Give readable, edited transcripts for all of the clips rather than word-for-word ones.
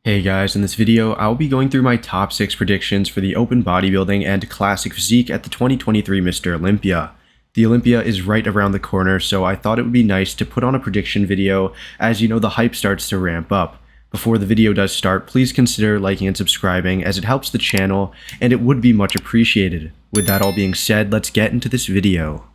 Hey guys, in this video, I'll be going through my top 6 predictions for the Open Bodybuilding and Classic Physique at the 2023 Mr. Olympia. The Olympia is right around the corner, so I thought it would be nice to put on a prediction video as you know the hype starts to ramp up. Before the video does start, please consider liking and subscribing as it helps the channel and it would be much appreciated. With that all being said, let's get into this video.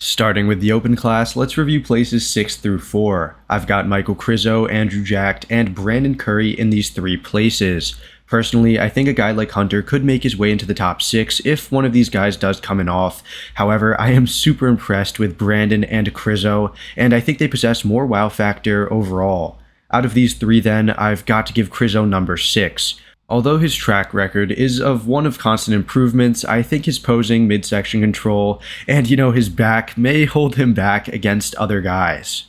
Starting with the open class, let's review places 6 through 4. I've got Michael Krizo, Andrew Jacked, and Brandon Curry in these 3 places. Personally, I think a guy like Hunter could make his way into the top 6 if one of these guys does come in off. However, I am super impressed with Brandon and Krizo, and I think they possess more wow factor overall. Out of these 3 then, I've got to give Krizo number 6. Although his track record is of one of constant improvements, I think his posing, midsection control, and his back may hold him back against other guys.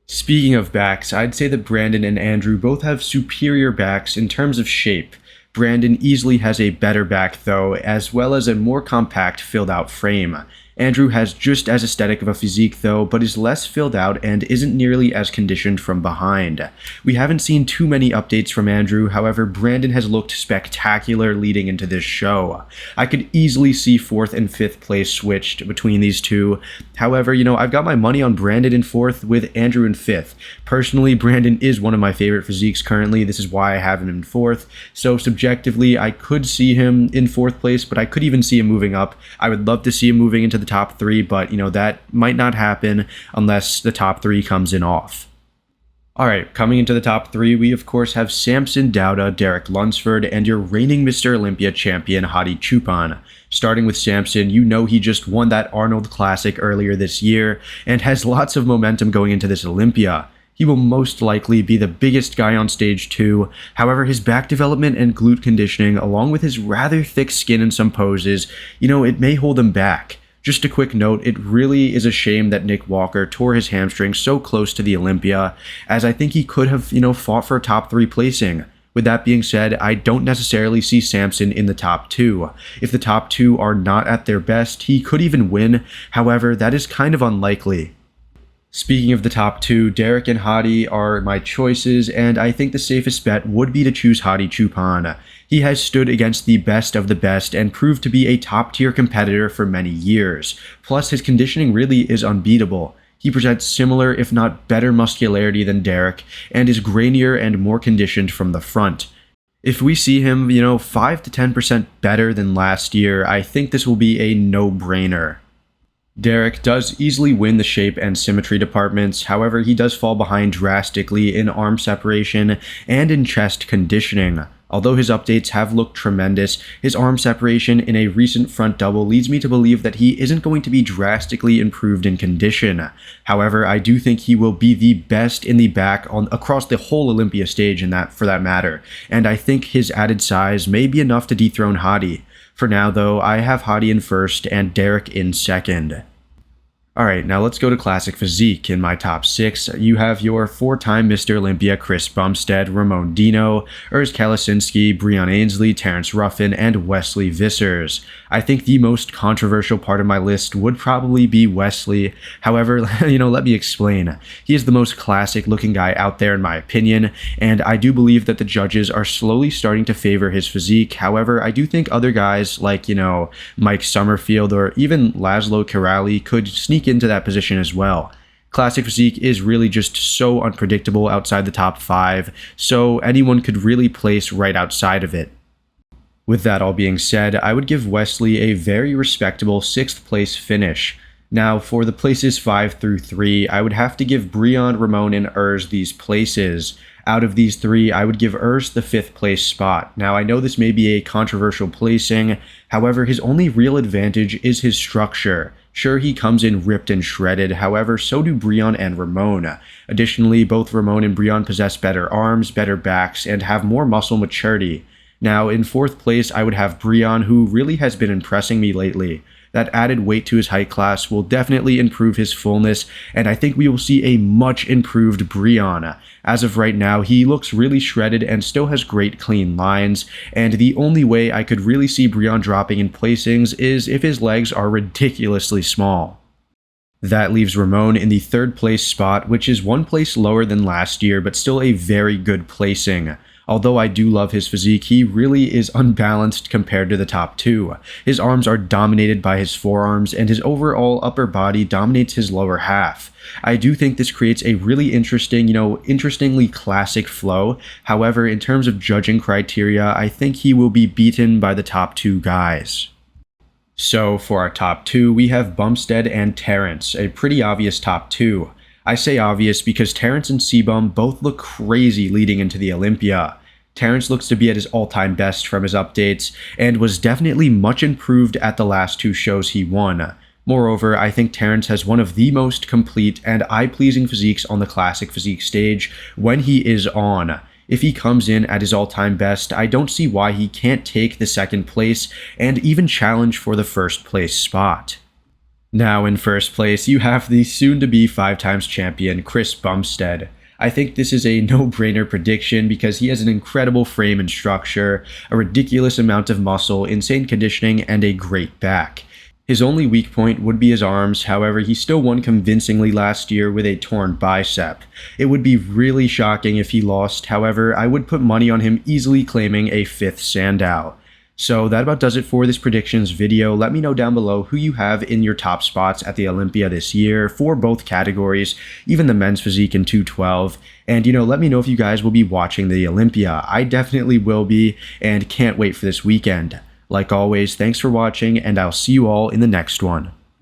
Speaking of backs, I'd say that Brandon and Andrew both have superior backs in terms of shape. Brandon easily has a better back though, as well as a more compact filled out frame. Andrew has just as aesthetic of a physique though, but is less filled out and isn't nearly as conditioned from behind. We haven't seen too many updates from Andrew, however Brandon has looked spectacular leading into this show. I could easily see 4th and 5th place switched between these two. However, I've got my money on Brandon in 4th with Andrew in 5th. Personally, Brandon is one of my favorite physiques currently, this is why I have him in 4th, so subjectively I could see him in 4th place, but I could even see him moving up. I would love to see him moving into the top 3, but that might not happen unless the top 3 comes in off. Alright, coming into the top 3, we of course have Samson Dauda, Derek Lunsford, and your reigning Mr. Olympia champion, Hadi Choopan. Starting with Samson, he just won that Arnold Classic earlier this year, and has lots of momentum going into this Olympia. He will most likely be the biggest guy on stage 2, however his back development and glute conditioning, along with his rather thick skin in some poses, it may hold him back. Just a quick note, it really is a shame that Nick Walker tore his hamstring so close to the Olympia, as I think he could have, fought for a top 3 placing. With that being said, I don't necessarily see Samson in the top 2. If the top 2 are not at their best, he could even win, however, that is kind of unlikely. Speaking of the top 2, Derek and Hadi are my choices, and I think the safest bet would be to choose Hadi Choopan. He has stood against the best of the best and proved to be a top-tier competitor for many years. Plus, his conditioning really is unbeatable. He presents similar, if not better muscularity than Derek, and is grainier and more conditioned from the front. If we see him, 5 to 10% better than last year, I think this will be a no-brainer. Derek does easily win the shape and symmetry departments, however he does fall behind drastically in arm separation and in chest conditioning. Although his updates have looked tremendous, his arm separation in a recent front double leads me to believe that he isn't going to be drastically improved in condition. However, I do think he will be the best in the back across the whole Olympia stage for that matter, and I think his added size may be enough to dethrone Hadi. For now though, I have Hadi in 1st and Derek in 2nd. Alright, now let's go to Classic Physique. In my top 6, you have your 4-time Mr. Olympia Chris Bumstead, Ramon Dino, Urs Kalasinski, Breon Ainsley, Terrence Ruffin, and Wesley Vissers. I think the most controversial part of my list would probably be Wesley. However, let me explain. He is the most classic looking guy out there in my opinion, and I do believe that the judges are slowly starting to favor his physique. However, I do think other guys like, Mike Summerfield or even Laszlo Kirali could sneak into that position as well. Classic Physique is really just so unpredictable outside the top 5, so anyone could really place right outside of it. With that all being said, I would give Wesley a very respectable 6th place finish. Now, for the places 5 through 3, I would have to give Breon, Ramon, and Urs these places. Out of these 3, I would give Urs the 5th place spot. Now, I know this may be a controversial placing, however, his only real advantage is his structure. Sure, he comes in ripped and shredded, however, so do Breon and Ramon. Additionally, both Ramon and Breon possess better arms, better backs, and have more muscle maturity. Now, in 4th place, I would have Breon, who really has been impressing me lately. That added weight to his height class will definitely improve his fullness, and I think we will see a much improved Breon. As of right now, he looks really shredded and still has great clean lines, and the only way I could really see Breon dropping in placings is if his legs are ridiculously small. That leaves Ramon in the 3rd place spot, which is 1 place lower than last year, but still a very good placing. Although I do love his physique, he really is unbalanced compared to the top two. His arms are dominated by his forearms, and his overall upper body dominates his lower half. I do think this creates a really interesting, interestingly classic flow. However, in terms of judging criteria, I think he will be beaten by the top two guys. So for our top two, we have Bumstead and Terrence, a pretty obvious top two. I say obvious because Terrence and Sebum both look crazy leading into the Olympia. Terrence looks to be at his all-time best from his updates, and was definitely much improved at the last two shows he won. Moreover, I think Terrence has one of the most complete and eye-pleasing physiques on the classic physique stage when he is on. If he comes in at his all-time best, I don't see why he can't take the second place and even challenge for the first place spot. Now in first place, you have the soon-to-be 5-times champion Chris Bumstead. I think this is a no-brainer prediction because he has an incredible frame and structure, a ridiculous amount of muscle, insane conditioning, and a great back. His only weak point would be his arms, however he still won convincingly last year with a torn bicep. It would be really shocking if he lost, however I would put money on him easily claiming a 5th Sandow. So that about does it for this predictions video. Let me know down below who you have in your top spots at the Olympia this year for both categories, even the men's physique in 212. And let me know if you guys will be watching the Olympia. I definitely will be and can't wait for this weekend. Like always, thanks for watching, and I'll see you all in the next one.